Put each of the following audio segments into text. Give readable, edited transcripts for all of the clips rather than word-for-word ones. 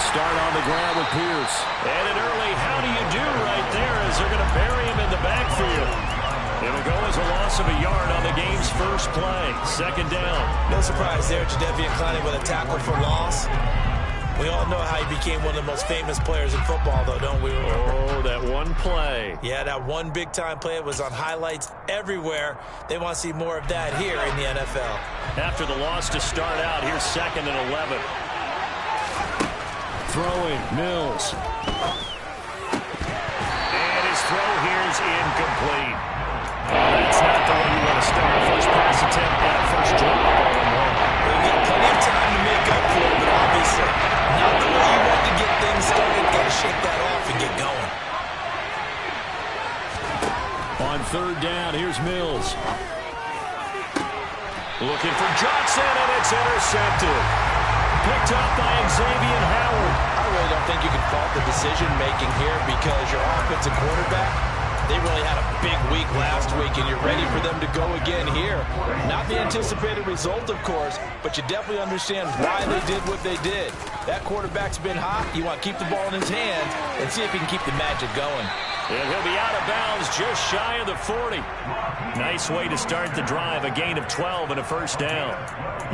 start on the ground with Pierce. And an early how do you do right there as they're going to bury him in the backfield. It'll go as a loss of a yard on the game's first play. Second down. No surprise there, Jadeveon Clowney with a tackle for loss. We all know how he became one of the most famous players in football, though, don't we? Oh, that one play. Yeah, that one big-time play. It was on highlights everywhere. They want to see more of that here in the NFL. After the loss to start out, here's 2nd and 11. Throwing, Mills. And his throw here is incomplete. That's not the way you want to start a first pass attempt and a first drop. We've got plenty of time to make up for it, but obviously not the way you want to get things started. Got to shake that off and get going. On 3rd down, here's Mills. Looking for Johnson, and it's intercepted. Picked up by Xavier Howard. I really don't think you can fault the decision-making here because your offensive quarterback, they really had a big week last week, and you're ready for them to go again here. Not the anticipated result, of course, but you definitely understand why they did what they did. That quarterback's been hot. You want to keep the ball in his hands and see if he can keep the magic going. And he'll be out of bounds just shy of the 40. Nice way to start the drive, a gain of 12 and a first down.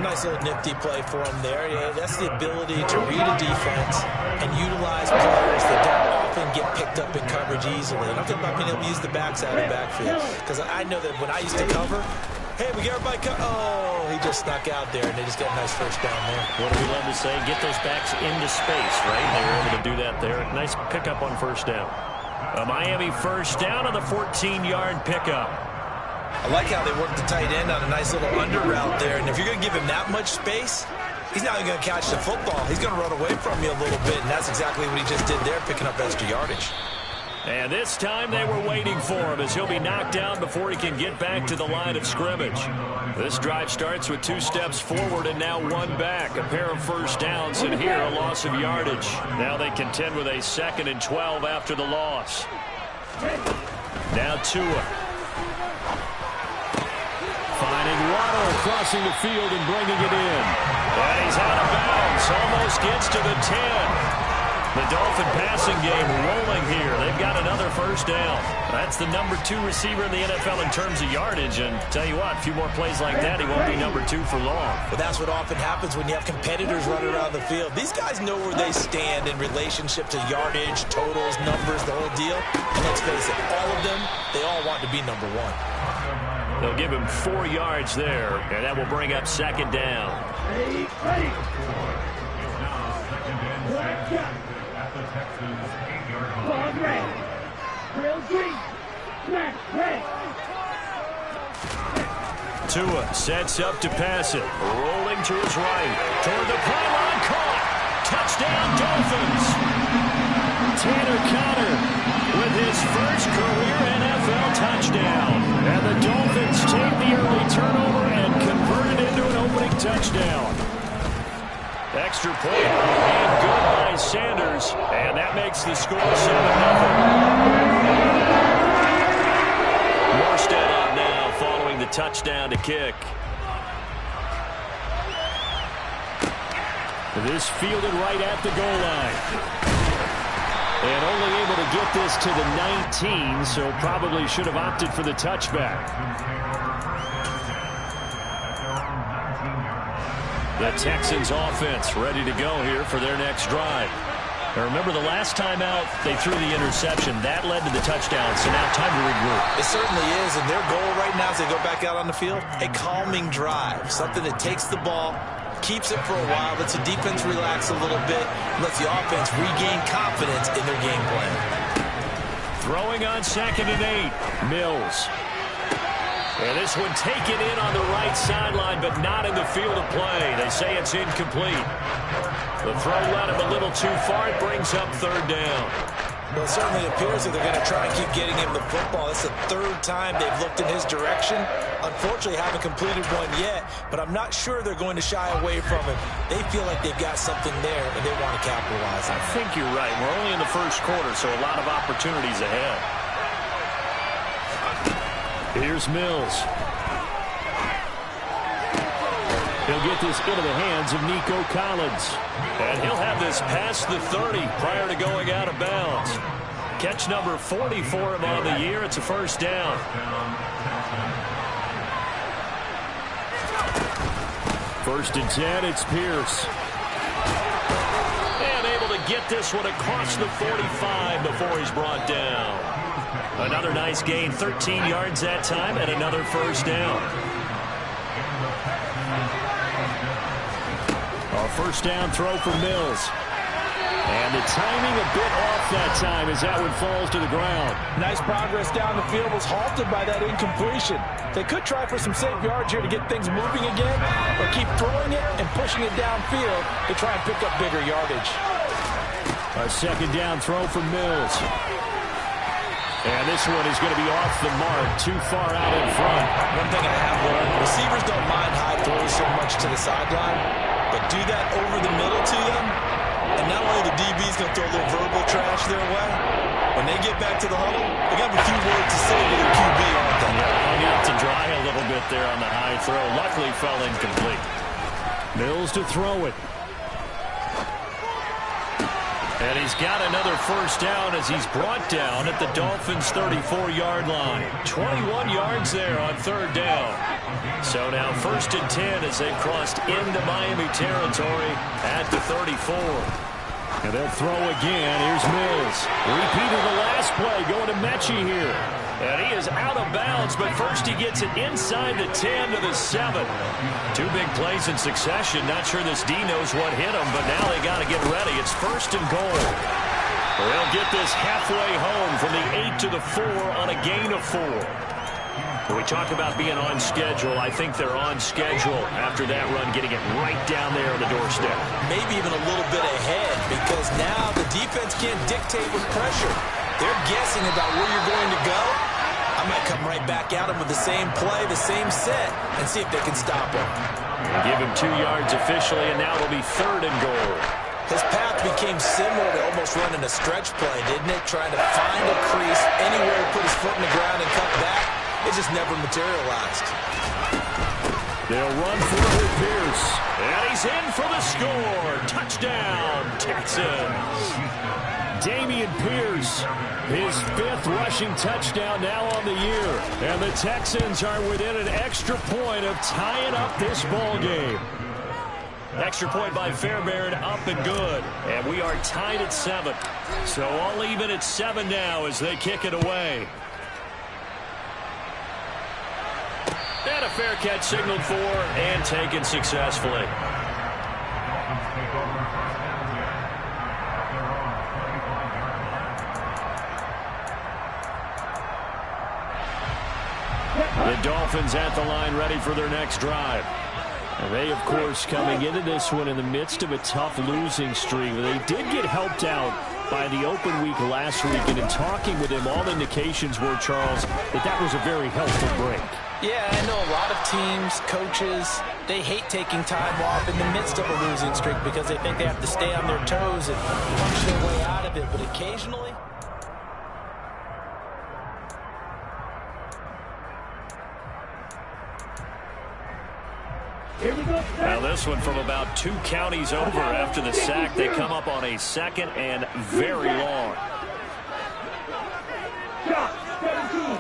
Nice little nifty play for him there. Yeah, that's the ability to read a defense and utilize players that don't often get picked up in coverage easily. And I'm talking about being able to use the backside of the backfield. Because I know that when I used to cover, hey, we got everybody oh, he just snuck out there, and they just got a nice first down there. What do we love to say? Get those backs into space, right? They were able to do that there. Nice pickup on first down. A Miami first down on the 14-yard pickup. I like how they worked the tight end on a nice little under route there. And if you're going to give him that much space, he's not even going to catch the football. He's going to run away from you a little bit, and that's exactly what he just did there, picking up extra yardage. And this time they were waiting for him as he'll be knocked down before he can get back to the line of scrimmage. This drive starts with 2 steps forward and now 1 back. A pair of first downs, and here a loss of yardage. Now they contend with a 2nd and 12 after the loss. Now Tua. Finding Waddle crossing the field and bringing it in. And he's out of bounds. Almost gets to the 10. The Dolphin passing game rolling here. They've got another first down. That's the number 2 receiver in the NFL in terms of yardage. And tell you what, a few more plays like that, he won't be number 2 for long. But that's what often happens when you have competitors running around the field. These guys know where they stand in relationship to yardage, totals, numbers, the whole deal. And let's face it, all of them, they all want to be number 1. They'll give him 4 yards there, and that will bring up 2nd down. Ready. Ball red. Real green. Smash red. Tua sets up to pass it. Rolling to his right. Toward the pylon. Caught. Touchdown Dolphins. Tanner Conner with his first career NFL touchdown. And the Dolphins take the early turnover and convert it into an opening touchdown. Extra point and good by Sanders, and that makes the score 7-0. Morstead on now following the touchdown to kick. This fielded right at the goal line. And only able to get this to the 19, so probably should have opted for the touchback. The Texans offense ready to go here for their next drive. Now remember, the last time out, they threw the interception. That led to the touchdown, so now time to regroup. It certainly is, and their goal right now as they go back out on the field, a calming drive. Something that takes the ball, keeps it for a while, lets the defense relax a little bit, lets the offense regain confidence in their game plan. Throwing on 2nd and 8, Mills. And this one taken in on the right sideline, but not in the field of play. They say it's incomplete. The throw led him a little too far. It brings up 3rd down. Well, it certainly appears that they're going to try and keep getting him the football. It's the 3rd time they've looked in his direction. Unfortunately, haven't completed one yet, but I'm not sure they're going to shy away from him. They feel like they've got something there, and they want to capitalize on it. I think you're right. We're only in the first quarter, so a lot of opportunities ahead. Here's Mills. He'll get this into the hands of Nico Collins. And he'll have this past the 30 prior to going out of bounds. Catch number 40 for him on the year. It's a first down. First and 10, it's Pierce. And able to get this one across the 45 before he's brought down. Another nice gain, 13 yards that time, and another first down. A first down throw for Mills. And the timing a bit off that time as that one falls to the ground. Nice progress down the field, was halted by that incompletion. They could try for some safe yards here to get things moving again, or keep throwing it and pushing it downfield to try and pick up bigger yardage. A second down throw for Mills. And this one is going to be off the mark, too far out in front. One thing I have learned, receivers don't mind high throws so much to the sideline, but do that over the middle to them, and not only the DB's going to throw a little verbal trash their way, when they get back to the huddle, they got a few words to say to their QB, aren't they? Yeah, hung out to dry a little bit there on the high throw. Luckily fell incomplete. Mills to throw it. And he's got another first down as he's brought down at the Dolphins' 34-yard line. 21 yards there on third down. So now first and 10 as they've crossed into Miami territory at the 34. And they'll throw again. Here's Mills. Repeat of the last play going to Mechie here. And he is out of bounds, but first he gets it inside the 10 to the 7. Two big plays in succession. Not sure this D knows what hit him, but now they got to get ready. It's first and goal. They'll get this halfway home from the 8 to the 4 on a gain of 4. When we talk about being on schedule, I think they're on schedule after that run, getting it right down there on the doorstep. Maybe even a little bit ahead, because now the defense can't dictate with pressure. They're guessing about where you're going to go. I might come right back at them with the same play, the same set, and see if they can stop him. Give him 2 yards officially, and now it'll be third and goal. His path became similar to almost running a stretch play, didn't it? Trying to find a crease, anywhere to put his foot in the ground and cut back. It just never materialized. They'll run for it with Pierce. And he's in for the score. Touchdown, Texans. Dameon Pierce, his 5th rushing touchdown now on the year. And the Texans are within an extra point of tying up this ball game. Extra point by Fairbairn, up and good. And we are tied at 7. So all even at 7 now as they kick it away. And a fair catch signaled for and taken successfully. The Dolphins at the line ready for their next drive. And they, of course, coming into this one in the midst of a tough losing streak. They did get helped out by the open week last week, and in talking with him, all indications were, Charles, that was a very helpful break. Yeah, I know a lot of teams, coaches, they hate taking time off in the midst of a losing streak because they think they have to stay on their toes and punch their way out of it. But occasionally, Here we go. Now this one from about 2 counties over after the sack. They come up on a second and very long. Shot, 17.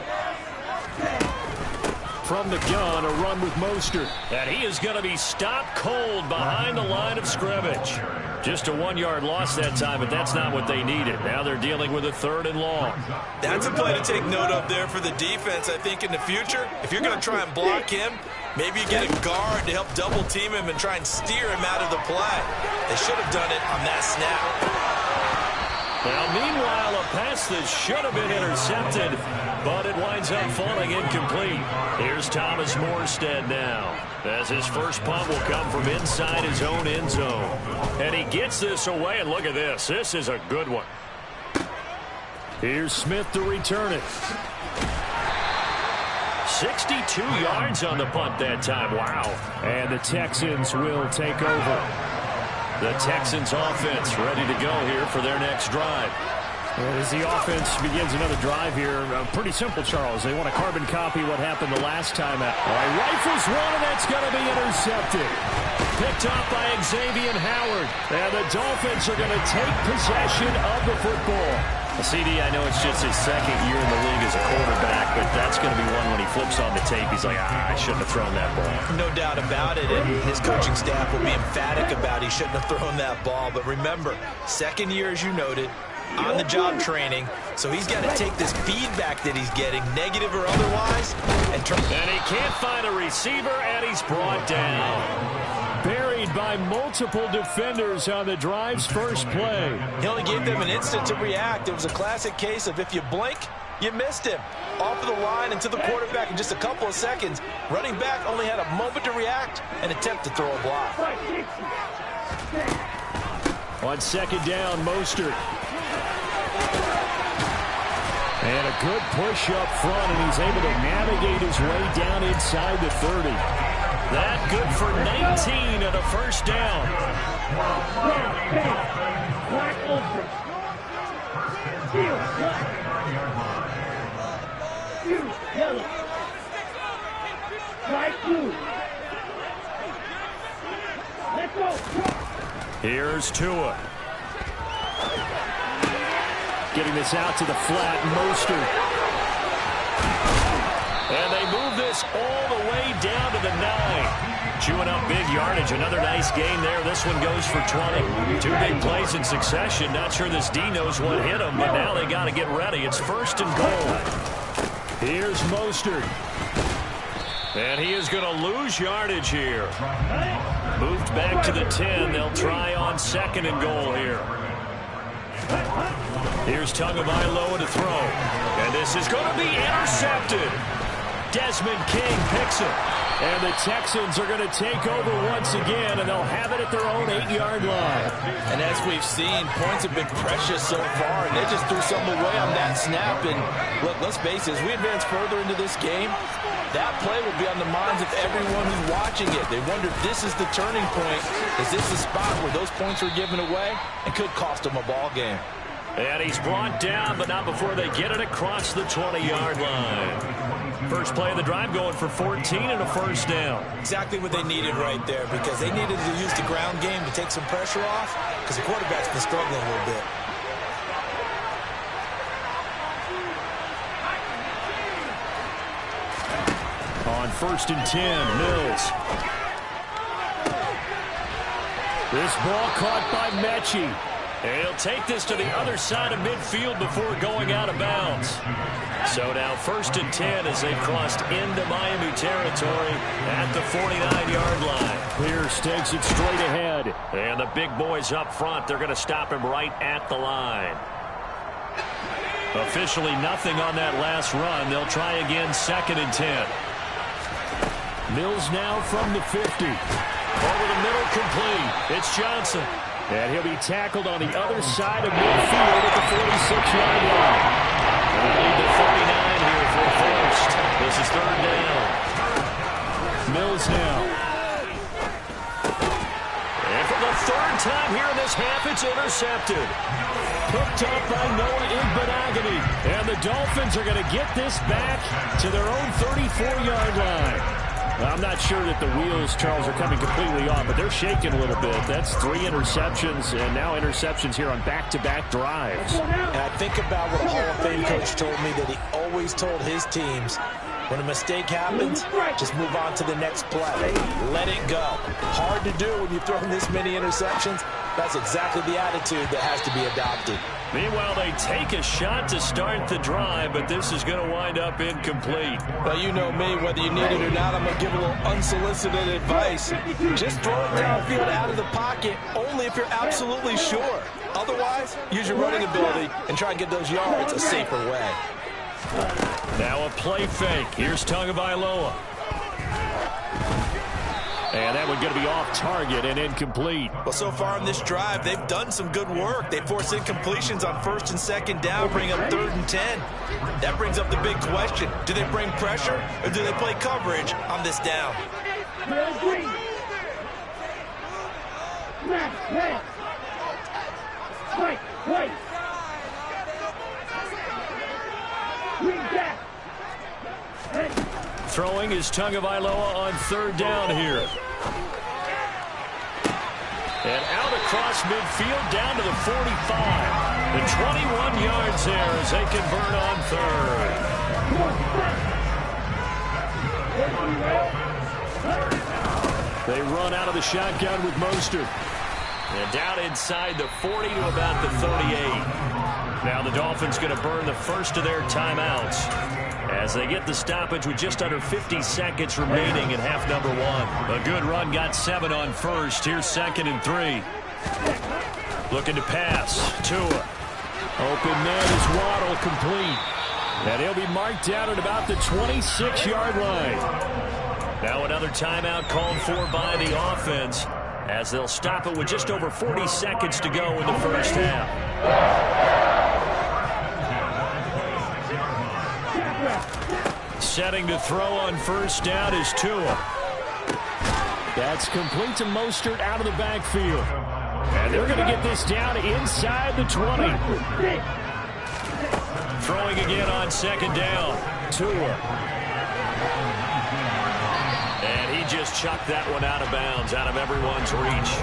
From the gun, a run with Mostert. And he is going to be stopped cold behind the line of scrimmage. Just a 1-yard loss that time, but that's not what they needed. Now they're dealing with a 3rd and long. that's a play to take note of there for the defense, I think, in the future. If you're going to try and block him, maybe you get a guard to help double team him and try and steer him out of the play. They should have done it on that snap. Well, meanwhile, a pass that should have been intercepted, but it winds up falling incomplete. Here's Thomas Morstead now, as his first punt will come from inside his own end zone. And he gets this away, and look at this. This is a good one. Here's Smith to return it. 62 yards on the punt that time. Wow. And the Texans will take over. The Texans offense ready to go here for their next drive. And as the offense begins another drive here, pretty simple, Charles. They want to carbon copy what happened the last time out. All right, rifles one, and that's going to be intercepted. picked off by Xavier Howard. And the Dolphins are going to take possession of the football. CD, I know it's just his second year in the league as a quarterback, but that's going to be one when he flips on the tape. He's like, I shouldn't have thrown that ball. No doubt about it, and his coaching staff will be emphatic about he shouldn't have thrown that ball. But remember, second year, as you noted, on-the-job training, so he's got to take this feedback that he's getting, negative or otherwise, and he can't find a receiver, and he's brought down. Buried by multiple defenders on the drive's first play. He only gave them an instant to react. It was a classic case of if you blink, you missed him. Off of the line and to the quarterback in just a couple of seconds. Running back only had a moment to react and attempt to throw a block. On second down, Mostert. And a good push up front, and he's able to navigate his way down inside the 30. That good for 19 and a first down. Here's Tua. Getting this out to the flat, Mostert. And they move this all the way down to the 9. Chewing up big yardage. Another nice game there. This one goes for 20. Two big plays in succession. Not sure this D knows what hit him, but now they got to get ready. It's first and goal. Here's Mostert. And he is going to lose yardage here. Moved back to the 10. They'll try on second and goal here. Here's Tagovailoa to throw. And this is going to be intercepted. Desmond King picks it. And the Texans are going to take over once again, and they'll have it at their own 8-yard line. And as we've seen, points have been precious so far, and they just threw something away on that snap. And look, let's face it, as we advance further into this game, that play will be on the minds of everyone who's watching it. They wonder if this is the turning point. Is this the spot where those points are given away and could cost them a ball game? And he's brought down, but not before they get it across the 20-yard line. First play of the drive going for 14 and a first down. Exactly what they needed right there, because they needed to use the ground game to take some pressure off, because the quarterback's been struggling a little bit. On first and 10, Mills. This ball caught by Mechie. And he'll take this to the other side of midfield before going out of bounds. So now first and 10 as they've crossed into Miami territory at the 49-yard line. Pierce takes it straight ahead. And the big boys up front, they're going to stop him right at the line. Officially nothing on that last run. They'll try again second and 10. Mills now from the 50. Over the middle, complete. It's Johnson. And he'll be tackled on the other side of midfield at the 46-yard line. And they need the 49 here for first. This is third down. Mills now. And for the third time here in this half, it's intercepted. Picked up by Noah Igbenogany. And the Dolphins are going to get this back to their own 34-yard line. I'm not sure that the wheels, Charles, are coming completely off, but they're shaking a little bit. That's 3 interceptions, and now interceptions here on back-to-back drives. And I think about what a Hall of Fame coach told me, that he always told his teams, when a mistake happens, just move on to the next play. Let it go. Hard to do when you've thrown this many interceptions. That's exactly the attitude that has to be adopted. Meanwhile, they take a shot to start the drive, but this is going to wind up incomplete. Well, you know me, whether you need it or not, I'm going to give a little unsolicited advice. Just throw it downfield out of the pocket, only if you're absolutely sure. Otherwise, use your running ability and try and get those yards a safer way. Now a play fake. Here's Tagovailoa. And that one's going to be off target and incomplete. Well, so far in this drive, they've done some good work. They force incompletions on first and second down, bring up third and 10. That brings up the big question. Do they bring pressure or do they play coverage on this down? Throwing is Tagovailoa on third down here. across midfield down to the 45. The 21 yards there as they convert on third. They run out of the shotgun with Mostert. And down inside the 40 to about the 38. Now the Dolphins going to burn the first of their timeouts as they get the stoppage with just under 50 seconds remaining in half number one. A good run got 7 on first. Here's 2nd and 3. Looking to pass. Tua. Open man is Waddle, complete. And he'll be marked down at about the 26-yard line. Now another timeout called for by the offense as they'll stop it with just over 40 seconds to go in the first half. Setting to throw on first down is Tua. That's complete to Mostert out of the backfield. And they're going to get this down inside the 20. Throwing again on 2nd down. Tua. And he just chucked that one out of bounds, out of everyone's reach.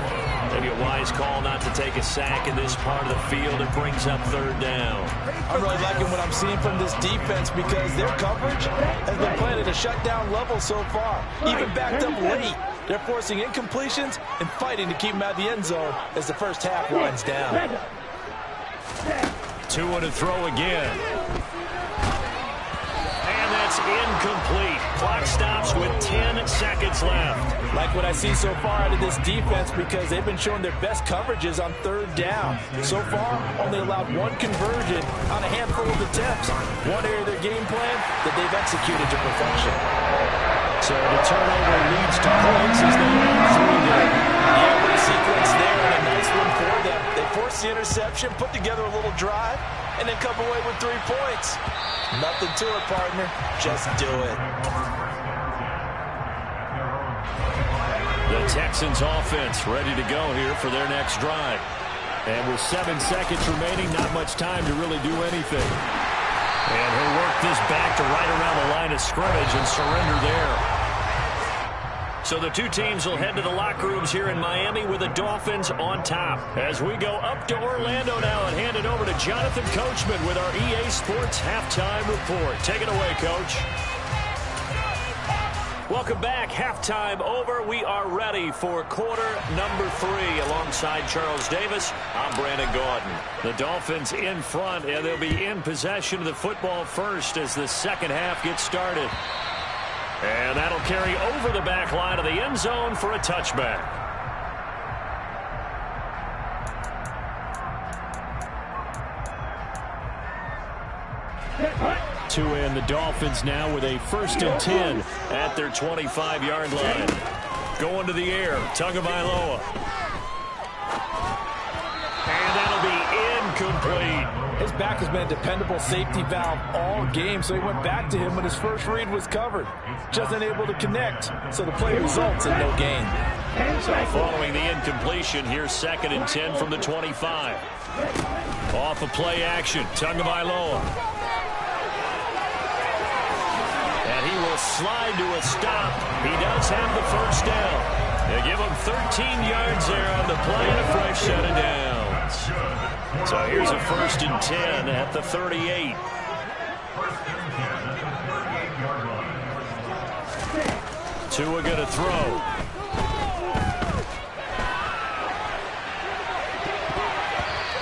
Maybe a wise call not to take a sack in this part of the field. It brings up 3rd down. I'm really liking what I'm seeing from this defense because their coverage has been playing at a shutdown level so far. Even backed up late. They're forcing incompletions and fighting to keep them out of the end zone as the first half winds down. Tua to throw again. And that's incomplete. Clock stops with 10 seconds left. Like what I see so far out of this defense because they've been showing their best coverages on 3rd down. So far, only allowed 1 conversion on a handful of attempts. One area of their game plan that they've executed to perfection. So the turnover leads to points as they add 3 there. Yeah, what a sequence there and a nice one for them. They forced the interception, put together a little drive, and then come away with 3 points. Nothing to it, partner. Just do it. The Texans offense ready to go here for their next drive. And with 7 seconds remaining, not much time to really do anything. And he'll work this back to right around the line of scrimmage and surrender there. So the two teams will head to the locker rooms here in Miami with the Dolphins on top. As we go up to Orlando now and hand it over to Jonathan Coachman with our EA Sports Halftime Report. Take it away, Coach. Welcome back. Halftime over. We are ready for quarter number 3 alongside Charles Davis. I'm Brandon Gordon. The Dolphins in front, and they'll be in possession of the football first as the second half gets started. And that'll carry over the back line of the end zone for a touchback. Tua and the Dolphins now with a 1st and 10 at their 25-yard line. Going to the air, Tagovailoa. And that'll be incomplete. His back has been a dependable safety valve all game, so he went back to him when his first read was covered. Just unable to connect, so the play results in no gain. So following the incompletion, here's 2nd and 10 from the 25. Off of play action, Tagovailoa. And he will slide to a stop. He does have the first down. They give him 13 yards there on the play and a fresh set of downs. So here's a 1st and 10 at the 38. Tua going to throw.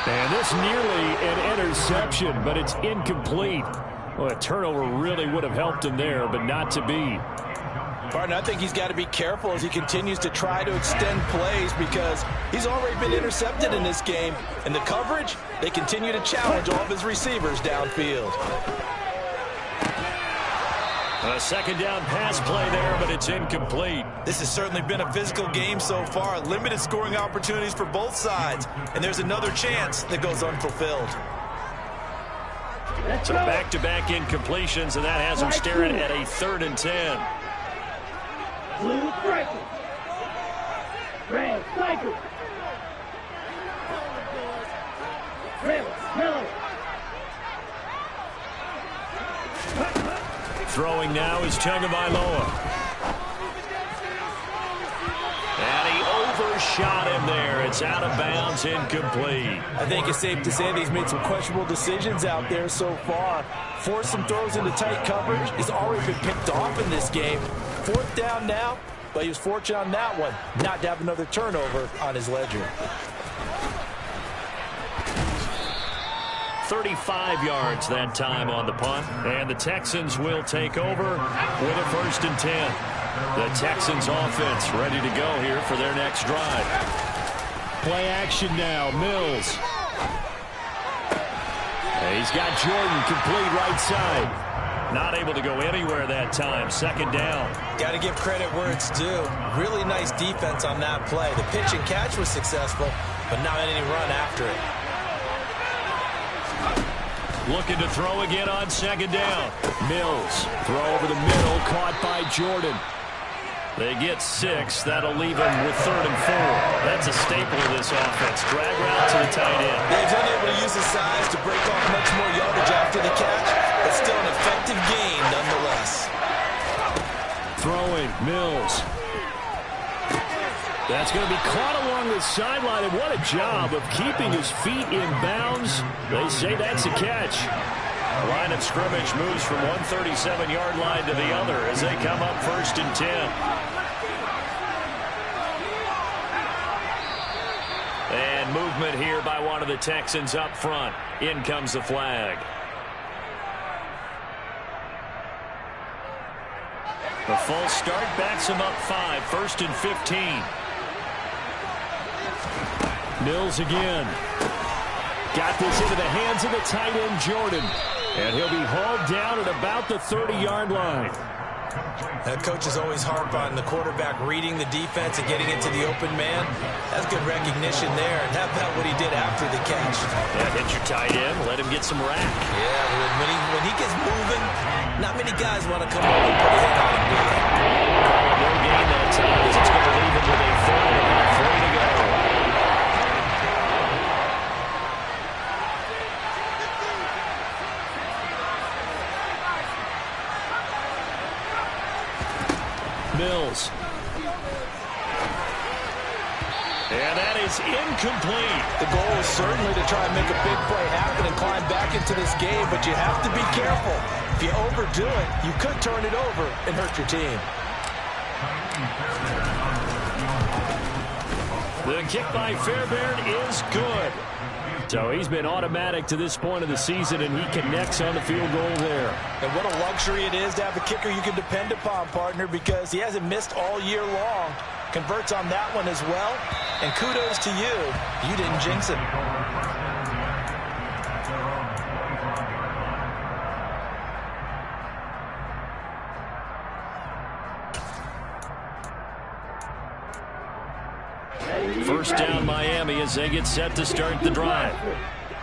And this nearly an interception, but it's incomplete. Well, a turnover really would have helped him there, but not to be. Partner, I think he's got to be careful as he continues to try to extend plays because he's already been intercepted in this game. And the coverage, they continue to challenge all of his receivers downfield. A 2nd down pass play there, but it's incomplete. This has certainly been a physical game so far. Limited scoring opportunities for both sides. And there's another chance that goes unfulfilled. So back-to-back incompletions, and that has him staring at a 3rd and 10. Blue striker. Red striker. Red yellow. Throwing now is Tagovailoa. And he shot in there. It's out of bounds, incomplete. I think it's safe to say that he's made some questionable decisions out there so far. Forced some throws into tight coverage. He's already been picked off in this game. 4th down now, but he was fortunate on that one not to have another turnover on his ledger. 35 yards that time on the punt, and the Texans will take over with a 1st and 10. The Texans offense ready to go here for their next drive. Play action now, Mills. He's got Jordan complete right side. Not able to go anywhere that time. 2nd down. Got to give credit where it's due. Really nice defense on that play. The pitch and catch was successful, but not any run after it. Looking to throw again on 2nd down. Mills, throw over the middle, caught by Jordan. They get 6. That'll leave them with 3rd and 4. That's a staple of this offense. Drag route to the tight end. They've been able to use his size to break off much more yardage after the catch, but still an effective gain nonetheless. Throwing, Mills. That's going to be caught along the sideline, and what a job of keeping his feet in bounds. They say that's a catch. The line of scrimmage moves from 137-yard line to the other as they come up 1st and 10. And movement here by one of the Texans up front. In comes the flag. The false start backs him up 5, 1st and 15. Mills again. Got this into the hands of the tight end, Jordan. And he'll be hauled down at about the 30-yard line. That coach is always harp on the quarterback reading the defense and getting into the open man. That's good recognition there. And how about what he did after the catch? Yeah, hit your tight end, let him get some rack. Yeah, when he gets moving, not many guys want to come over and put a hit on him. No gain that time as it's going to leave him with a 3rd and about 3 to go. Mills. And that is incomplete. The goal is certainly to try and make a big play happen and climb back into this game, but you have to be careful. If you overdo it, you could turn it over and hurt your team. The kick by Fairbairn is good. So he's been automatic to this point of the season, and he connects on the field goal there. And what a luxury it is to have a kicker you can depend upon, partner, because he hasn't missed all year long. Converts on that one as well. And kudos to you. You didn't jinx it. First down, Miami, as they get set to start the drive.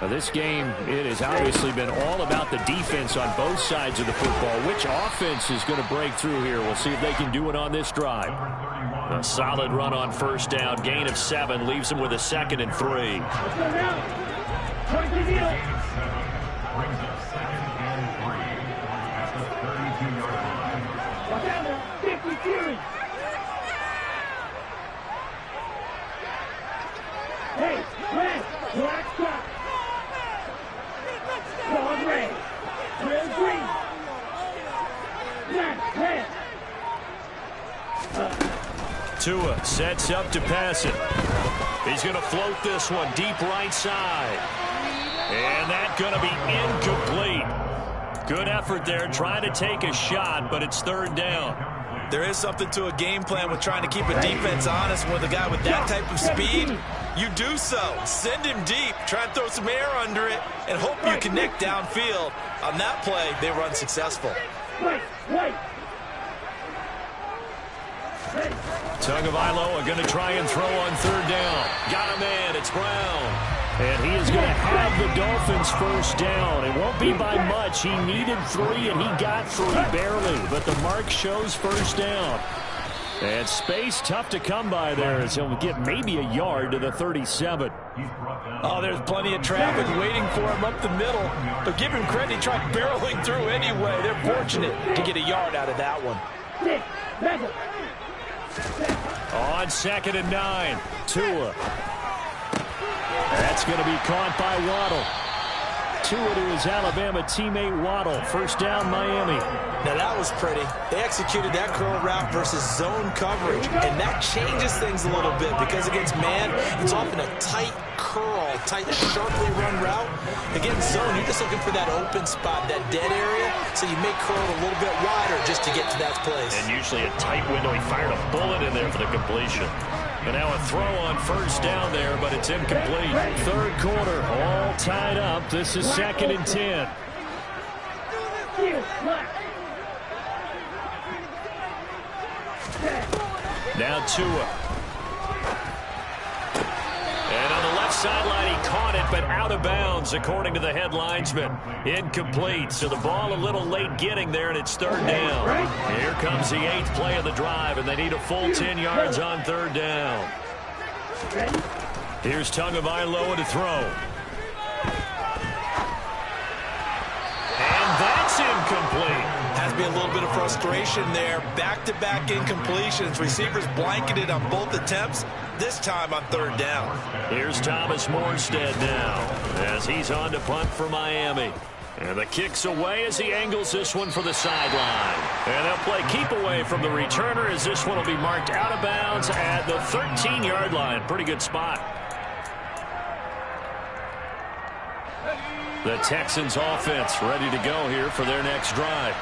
Now, this game, it has obviously been all about the defense on both sides of the football. Which offense is going to break through here? We'll see if they can do it on this drive. A solid run on 1st down. Gain of 7 leaves them with a 2nd and 3. Hey, red, black stop. Long red, red, green. Black, red. Tua sets up to pass it. He's going to float this one deep right side. And that's going to be incomplete. Good effort there trying to take a shot, but it's 3rd down. There is something to a game plan with trying to keep a defense honest. With a guy with that type of speed, you do so. Send him deep. Try and throw some air under it and hope you connect downfield. On that play, they were unsuccessful. Tagovailoa going to try and throw on 3rd down. Got him in. It's Brown. And he is going to have the Dolphins 1st down. It won't be by much. He needed 3, and he got 3 barely. But the mark shows 1st down. And space tough to come by there as he'll get maybe a yard to the 37. Oh, there's plenty of traffic waiting for him up the middle. But give him credit, he tried barreling through anyway. They're fortunate to get a yard out of that one. On 2nd and 9. Tua. That's going to be caught by Waddle. Tua to his Alabama teammate Waddle. First down, Miami. Now that was pretty. They executed that curl route versus zone coverage, and that changes things a little bit because against man, it's often a tight curl, tight, sharply run route. Against zone, you're just looking for that open spot, that dead area, so you make curl a little bit wider just to get to that place. And usually a tight window. He fired a bullet in there for the completion. And now a throw on first down there, but it's incomplete. Third quarter, all tied up. This is 2nd and 10. Now Tua. And on the left sideline, he caught it, but out of bounds, according to the head linesman. Incomplete, so the ball a little late getting there, and it's third down. Here comes the 8th play of the drive, and they need a full 10 yards on third down. Here's Tagovailoa to throw. And that's incomplete. Has to be a little bit of frustration there. Back-to-back incompletions. Receivers blanketed on both attempts, this time on third down. Here's Thomas Morstead now as he's on to punt for Miami. And the kick's away as he angles this one for the sideline. And they'll play keep away from the returner as this one will be marked out of bounds at the 13-yard line. Pretty good spot. The Texans offense ready to go here for their next drive.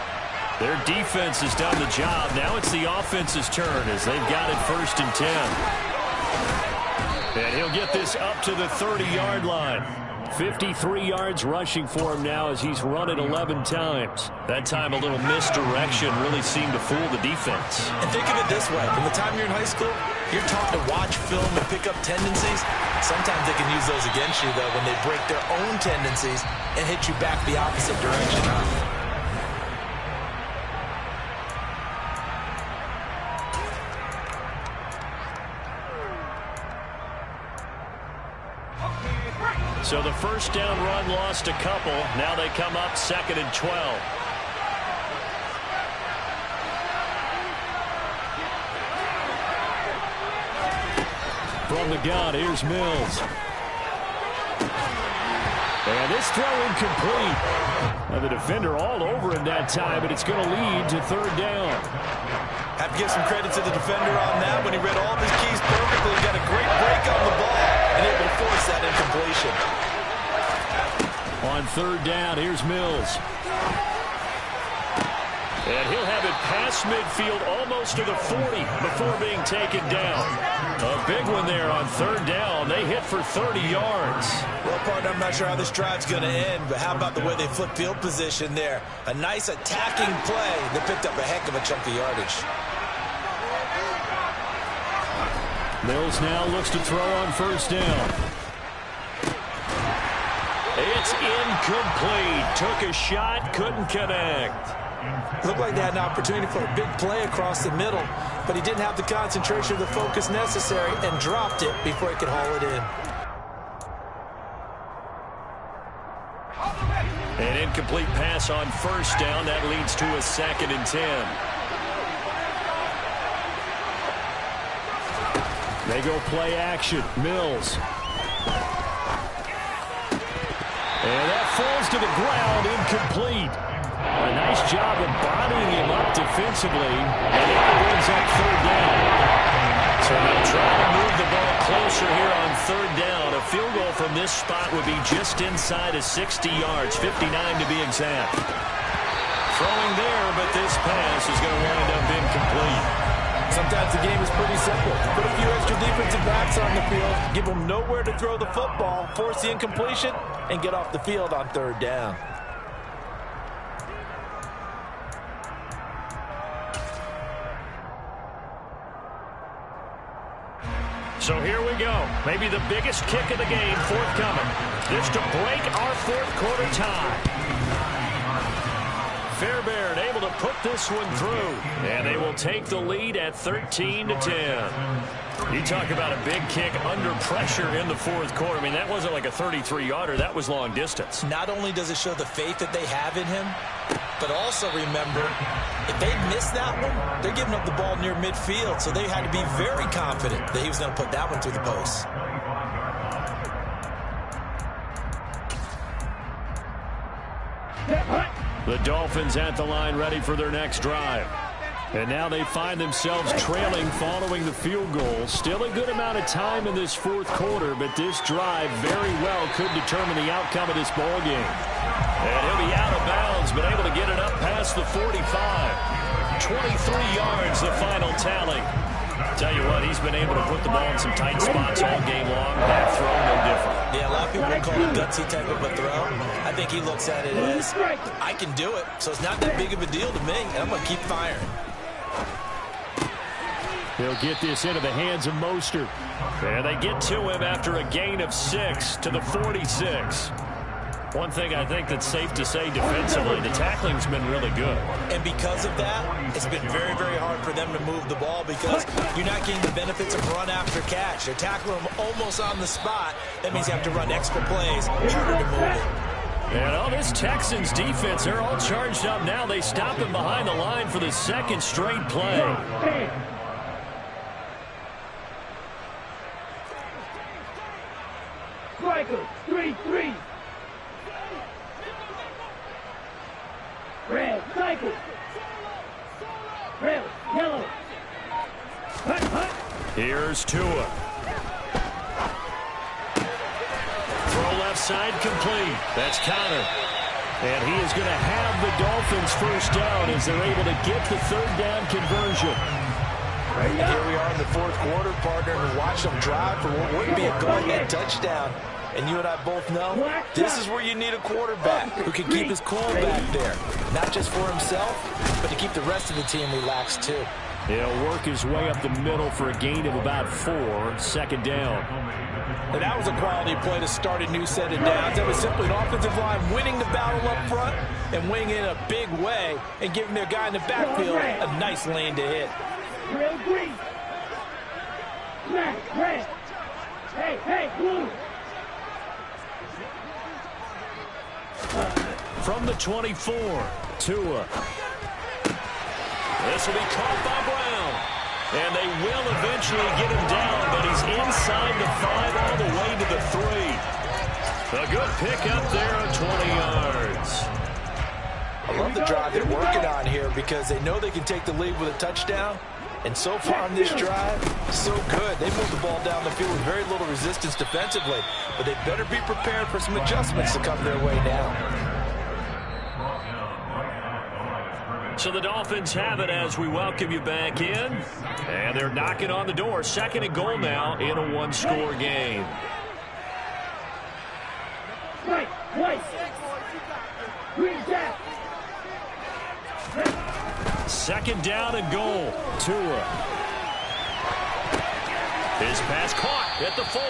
Their defense has done the job. Now it's the offense's turn as they've got it 1st and 10. And he'll get this up to the 30-yard line. 53 yards rushing for him now as he's run it 11 times. That time a little misdirection really seemed to fool the defense. And think of it this way. From the time you're in high school, you're taught to watch film and pick up tendencies. Sometimes they can use those against you, though, when they break their own tendencies and hit you back the opposite direction. So the first down run lost a couple. Now they come up 2nd and 12. From the gun, here's Mills. And this throw incomplete. Now the defender all over him that time, but it's going to lead to third down. Have to give some credit to the defender on that. When he read all of his keys perfectly, he got a great break on the ball and able to force that incompletion. On third down, here's Mills. And he'll have it past midfield almost to the 40 before being taken down. A big one there on third down. They hit for 30 yards. Well, partner, I'm not sure how this drive's going to end, but how about the way they flip field position there? A nice attacking play that picked up a heck of a chunk of yardage. Mills now looks to throw on first down. It's incomplete. Took a shot, couldn't connect. Looked like they had an opportunity for a big play across the middle, but he didn't have the concentration or the focus necessary and dropped it before he could haul it in. An incomplete pass on first down. That leads to a 2nd and 10. They go play action. Mills. And that falls to the ground, incomplete. A nice job of bodying him up defensively, and it brings up third down. So they'll try to move the ball closer here on third down. A field goal from this spot would be just inside of 60 yards, 59 to be exact. Throwing there, but this pass is going to wind up incomplete. Sometimes the game is pretty simple. Put a few extra defensive backs on the field, give them nowhere to throw the football, force the incompletion, and get off the field on third down. So here we go. Maybe the biggest kick of the game forthcoming. This to break our fourth quarter tie. Fairbairn able to put this one through. And they will take the lead at 13-10. You talk about a big kick under pressure in the fourth quarter. I mean, that wasn't like a 33-yarder. That was long distance. Not only does it show the faith that they have in him, But also remember, if they miss that one, they're giving up the ball near midfield, so they had to be very confident that he was going to put that one through the post. The Dolphins at the line ready for their next drive. And now they find themselves trailing following the field goal. Still a good amount of time in this fourth quarter, but this drive very well could determine the outcome of this ball game. And he'll be out of bounds, but able to get it up past the 45. 23 yards, the final tally. Tell you what, he's been able to put the ball in some tight spots all game long. That throw, no different. Yeah, a lot of people would call it a gutsy type of a throw. I think he looks at it as, I can do it, so it's not that big of a deal to me, and I'm going to keep firing. He'll get this into the hands of Mostert. And they get to him after a gain of 6 to the 46. One thing I think that's safe to say defensively, the tackling's been really good. And because of that, it's been very, very hard for them to move the ball because you're not getting the benefits of run after catch. They're tackling them almost on the spot. That means you have to run extra plays, harder to move it. And all this Texans defense, they're all charged up now. They stop him behind the line for the second straight play. Striker, 3-3. Red, cycle. Red, yellow. Hut, hut. Here's Tua. Throw left side complete. That's Connor. And he is going to have the Dolphins first down as they're able to get the third down conversion. And here we are in the fourth quarter, partner, and watch them drive for what would be a go-ahead touchdown. And you and I both know this is where you need a quarterback who can keep his cool back there. Not just for himself, but to keep the rest of the team relaxed too. He'll work his way up the middle for a gain of about 4, second down. And that was a quality play to start a new set of downs. That was simply an offensive line winning the battle up front and winning in a big way and giving their guy in the backfield a nice lane to hit. Real green. Black, red. Hey, hey, blue. From the 24, Tua. This will be caught by Brown. And they will eventually get him down, but he's inside the 5 all the way to the 3. A good pickup there on 20 yards. I love the drive they're working on here because they know they can take the lead with a touchdown. And so far on this drive, so good. They moved the ball down the field with very little resistance defensively. But they better be prepared for some adjustments to come their way now. So the Dolphins have it as we welcome you back in. And they're knocking on the door. Second and goal now in a one-score game. Right, white. Green jack. Second down and goal. Tua. His pass caught at the 4.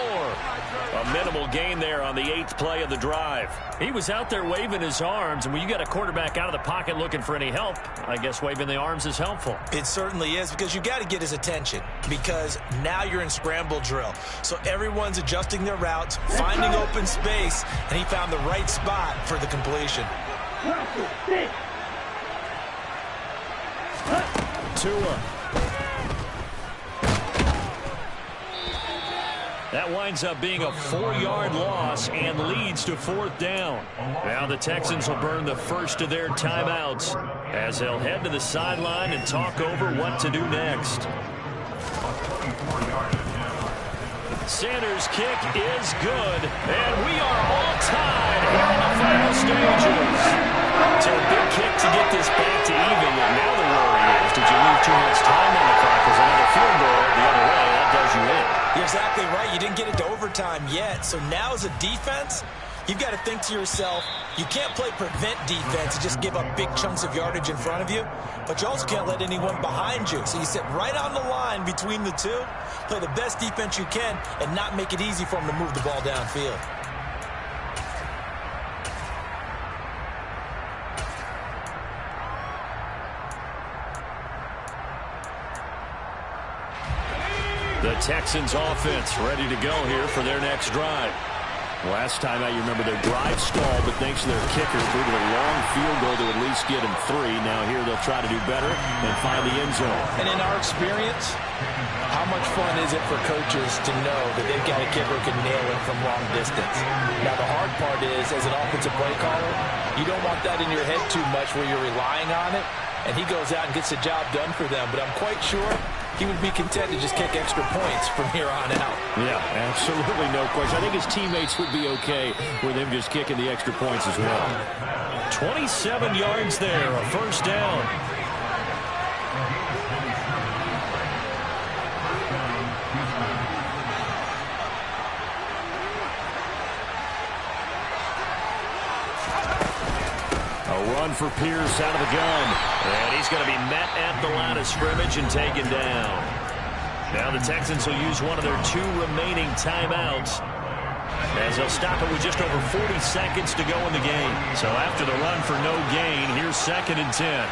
A minimal gain there on the 8th play of the drive. He was out there waving his arms, and when you got a quarterback out of the pocket looking for any help, I guess waving the arms is helpful. It certainly is because you got to get his attention because now you're in scramble drill. So everyone's adjusting their routes, finding open space, and he found the right spot for the completion. Tua. That winds up being a 4-yard loss and leads to 4th down. Now the Texans will burn the first of their timeouts as they'll head to the sideline and talk over what to do next. Sanders' kick is good, and we are all tied here in the final stages. So a big kick to get this back to even. Now the worry is, did you leave too much time on the clock? Because another field goal the other way, that does you in. You're exactly right. You didn't get it to overtime yet. So now as a defense, you've got to think to yourself, you can't play prevent defense and just give up big chunks of yardage in front of you, but you also can't let anyone behind you. So you sit right on the line between the two, play the best defense you can, and not make it easy for them to move the ball downfield. The Texans offense ready to go here for their next drive. Last time out, you remember their drive stalled, but thanks to their kicker, threw a long field goal to at least get him 3. Now here they'll try to do better and find the end zone. And in our experience, how much fun is it for coaches to know that they've got a kicker who can nail it from long distance? Now, the hard part is, as an offensive play caller, you don't want that in your head too much where you're relying on it, and he goes out and gets the job done for them. But I'm quite sure he would be content to just kick extra points from here on out. Yeah, absolutely no question. I think his teammates would be okay with him just kicking the extra points as well. 27 yards there, a first down. Run for Pierce out of the gun. And he's going to be met at the line of scrimmage and taken down. Now the Texans will use one of their 2 remaining timeouts, as they'll stop it with just over 40 seconds to go in the game. So after the run for no gain, here's 2nd and 10.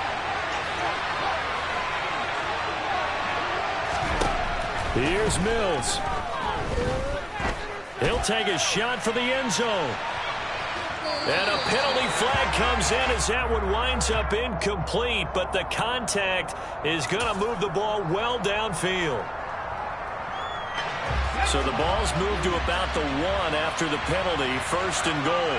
Here's Mills. He'll take a shot for the end zone. And a penalty flag comes in as that one winds up incomplete, but the contact is going to move the ball well downfield. So the ball's moved to about the 1 after the penalty, 1st and goal.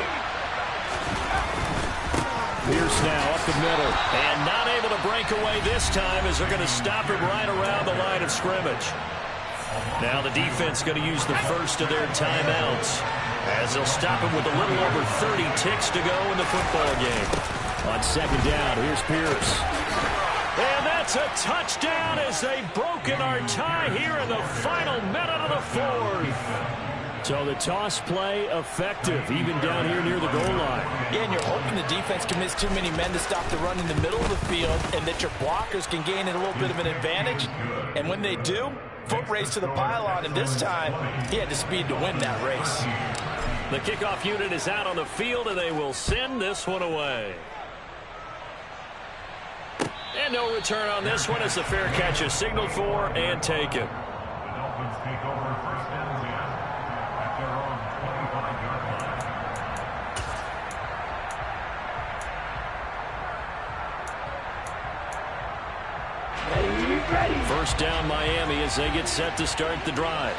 Pierce now up the middle, and not able to break away this time as they're going to stop him right around the line of scrimmage. Now the defense going to use the first of their timeouts, as they'll stop him with a little over 30 ticks to go in the football game. On 2nd down, here's Pierce. And that's a touchdown as they've broken our tie here in the final minute of the 4th. So the toss play effective, even down here near the goal line. Yeah, and you're hoping the defense can miss too many men to stop the run in the middle of the field, and that your blockers can gain a little bit of an advantage. And when they do, foot race to the pylon, and this time he had the speed to win that race. The kickoff unit is out on the field, and they will send this one away. And no return on this one as the fair catch is signaled for and taken. First down Miami as they get set to start the drive.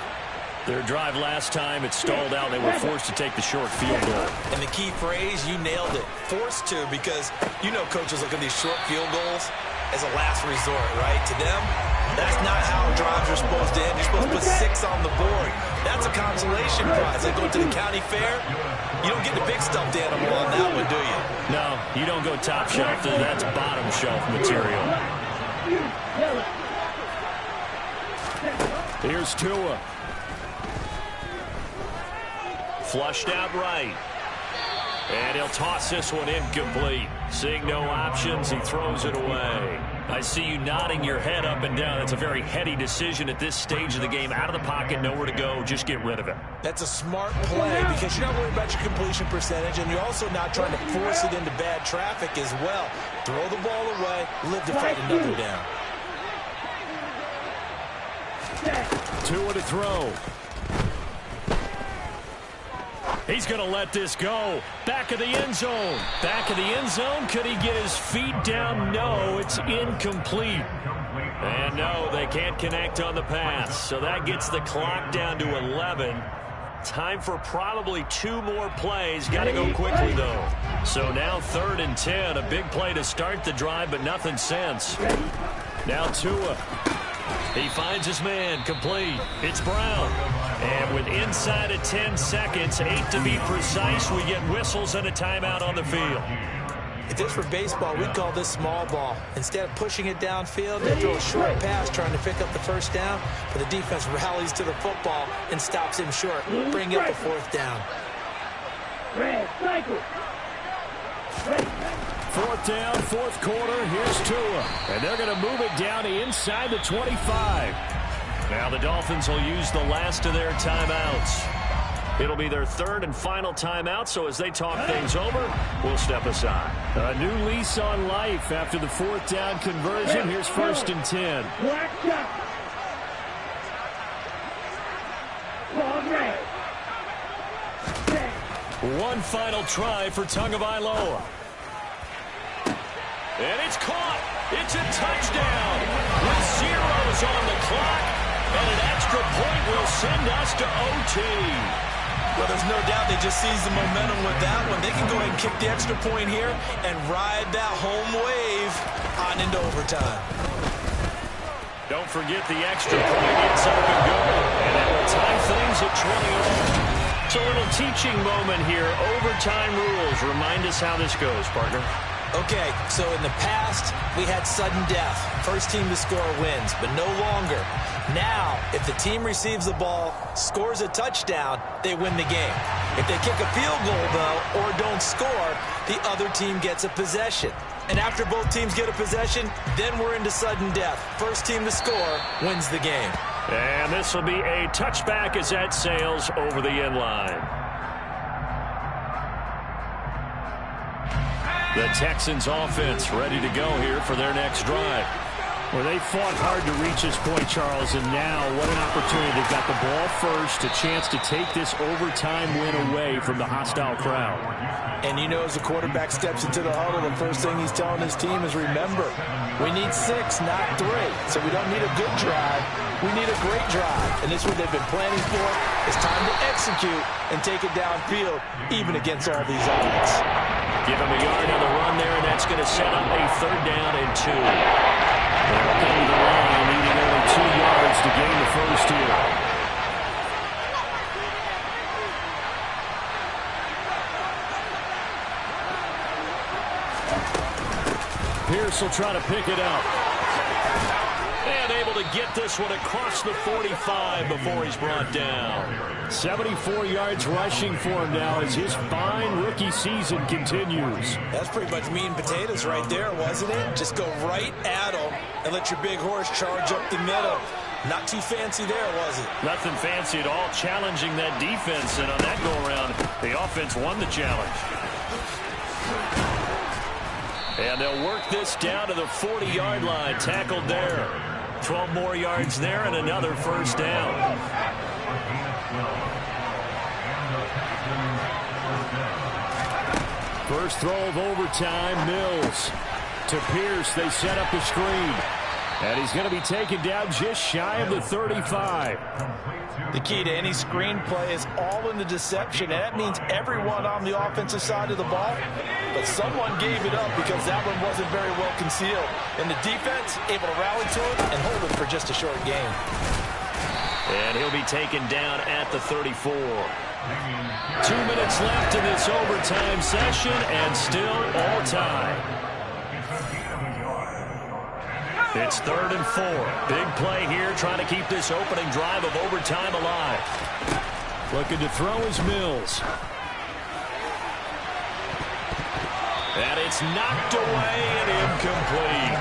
Their drive last time, it stalled out. They were forced to take the short field goal. And the key phrase, you nailed it. Forced to, because you know coaches look at these short field goals as a last resort, right? To them, that's not how drives are supposed to end. You're supposed to put 6 on the board. That's a consolation prize. They go to the county fair. You don't get the big stuffed animal on that one, do you? No, you don't go top shelf. That's bottom shelf material. Here's Tua. Flushed out right. And he'll toss this one incomplete. Seeing no options, he throws it away. I see you nodding your head up and down. That's a very heady decision at this stage of the game. Out of the pocket, nowhere to go. Just get rid of it. That's a smart play because you're not worried about your completion percentage, and you're also not trying to force it into bad traffic as well. Throw the ball away, live to fight another down. Tua to throw. He's going to let this go. Back of the end zone. Back of the end zone. Could he get his feet down? No, it's incomplete. And no, they can't connect on the pass. So that gets the clock down to 11. Time for probably 2 more plays. Got to go quickly, though. So now 3rd and 10. A big play to start the drive, but nothing since. Now Tua. He finds his man, complete. It's Brown. And with inside of 10 seconds, 8 to be precise, we get whistles and a timeout on the field. If this were baseball, we'd call this small ball. Instead of pushing it downfield, they throw a short pass trying to pick up the first down, but the defense rallies to the football and stops him short, bringing up the 4th down. Red cycle. 4th down, 4th quarter. Here's Tua. And they're going to move it down to inside the 25. Now the Dolphins will use the last of their timeouts. It'll be their 3rd and final timeout, so as they talk things over, we'll step aside. A new lease on life after the 4th down conversion. Here's 1st and 10. Black shot. Ball red. One final try for Tagovailoa. And it's caught. It's a touchdown with zeros on the clock. And an extra point will send us to OT. Well, there's no doubt they just seized the momentum with that one. They can go ahead and kick the extra point here and ride that home wave on into overtime. Don't forget the extra point. It's up and go. And that will tie things at 20. It's a little teaching moment here. Overtime rules. Remind us how this goes, partner. Okay, so in the past, we had sudden death. First team to score wins, but no longer. Now, if the team receives the ball, scores a touchdown, they win the game. If they kick a field goal, though, or don't score, the other team gets a possession. And after both teams get a possession, then we're into sudden death. First team to score wins the game. And this will be a touchback as that sails over the end line. The Texans offense ready to go here for their next drive. Well, they fought hard to reach this point, Charles, and now what an opportunity. They've got the ball first, a chance to take this overtime win away from the hostile crowd. And you know, as the quarterback steps into the huddle, the first thing he's telling his team is, remember, we need 6, not 3. So we don't need a good drive. We need a great drive. And this is what they've been planning for. It's time to execute and take it downfield, even against all these odds. Give him a yard on the run there, and that's going to set up a 3rd down and 2. They'll go to the line, needing only 2 yards to gain the first here. Pierce will try to pick it up. And able to get this one across the 45 before he's brought down. 74 yards rushing for him now as his fine rookie season continues. That's pretty much meat and potatoes right there, wasn't it? Just go right at him and let your big horse charge up the middle. Not too fancy there, was it? Nothing fancy at all, challenging that defense. And on that go-around, the offense won the challenge. And they'll work this down to the 40-yard line, tackled there. 12 more yards there and another first down. First throw of overtime, Mills. To Pierce, they set up the screen. And he's going to be taken down just shy of the 35. The key to any screen play is all in the deception, and that means everyone on the offensive side of the ball. But someone gave it up because that one wasn't very well concealed. And the defense able to rally to it and hold it for just a short game. And he'll be taken down at the 34. 2 minutes left in this overtime session, and still all time. It's 3rd and 4. Big play here, trying to keep this opening drive of overtime alive. Looking to throw is Mills. And it's knocked away and incomplete.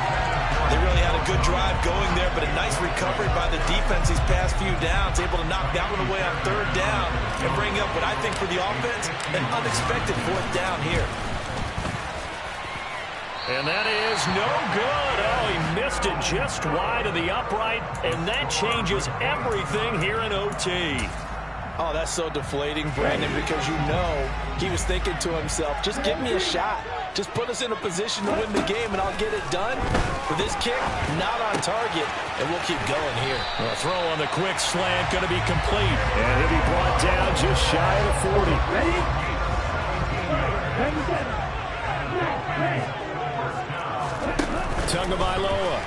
They really had a good drive going there, but a nice recovery by the defense these past few downs. Able to knock that one away on 3rd down and bring up what I think for the offense, an unexpected 4th down here. And that is no good. Oh, he missed it just wide of the upright, and that changes everything here in OT. Oh, that's so deflating, Brandon, because you know he was thinking to himself, just give me a shot. Just put us in a position to win the game, and I'll get it done. For this kick, not on target, and we'll keep going here. A throw on the quick slant, going to be complete. And he'll be brought down just shy of the 40. Ready? Tagovailoa.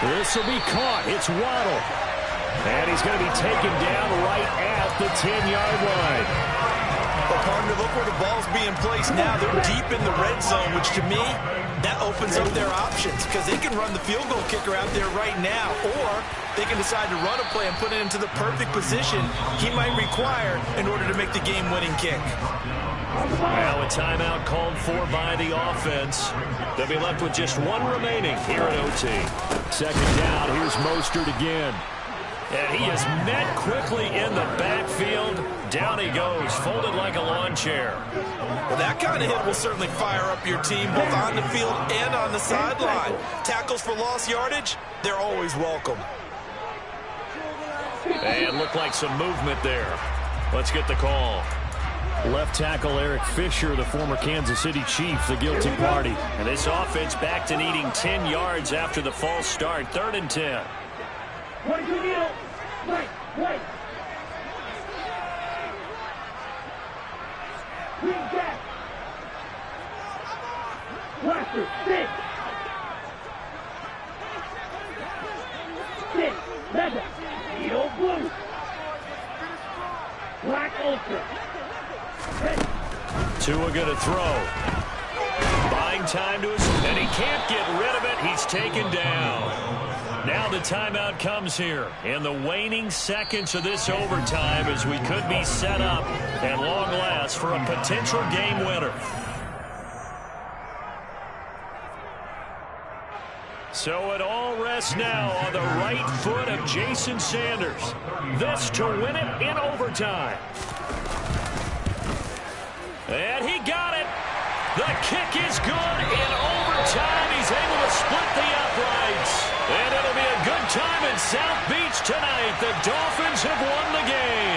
This will be caught. It's Waddle. And he's going to be taken down right at the 10-yard line. Well, partner, look where the ball's being placed now. They're deep in the red zone, which to me, that opens up their options because they can run the field goal kicker out there right now, or they can decide to run a play and put it into the perfect position he might require in order to make the game-winning kick. Now a timeout called for by the offense. They'll be left with just one remaining here at OT. 2nd down, here's Mostert again. And he is met quickly in the backfield. Down he goes, folded like a lawn chair. Well, that kind of hit will certainly fire up your team, both on the field and on the sideline. Tackles for lost yardage, they're always welcome. And looked like some movement there. Let's get the call. Left tackle Eric Fisher, the former Kansas City Chief, the guilty party. And this offense back to needing 10 yards after the false start. 3rd and 10. What do you need? Right. Green back. Blaster, sit. Leather. Steel blue. Black ultra. Tua gonna throw. Buying time to his, and he can't get rid of it. He's taken down. Now the timeout comes here in the waning seconds of this overtime as we could be set up at long last for a potential game winner. So it all rests now on the right foot of Jason Sanders. This to win it in overtime. And he got it. The kick is good in overtime. He's able to split the uprights. And it'll be a good time in South Beach tonight. The Dolphins have won the game.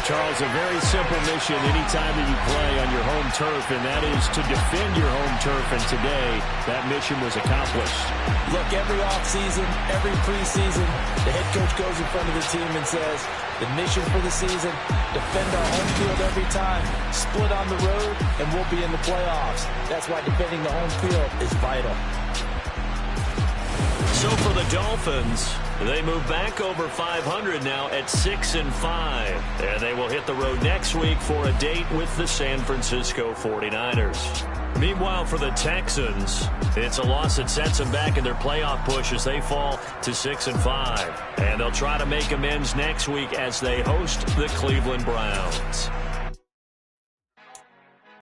Charles, a very simple mission anytime that you play on your home turf, and that is to defend your home turf. And today, that mission was accomplished. Look, every offseason, every preseason, the head coach goes in front of the team and says, the mission for the season, defend our home field every time, split on the road, and we'll be in the playoffs. That's why defending the home field is vital. So for the Dolphins, they move back over 500 now at 6-5. And they will hit the road next week for a date with the San Francisco 49ers. Meanwhile, for the Texans, it's a loss that sets them back in their playoff push as they fall to 6-5. And they'll try to make amends next week as they host the Cleveland Browns.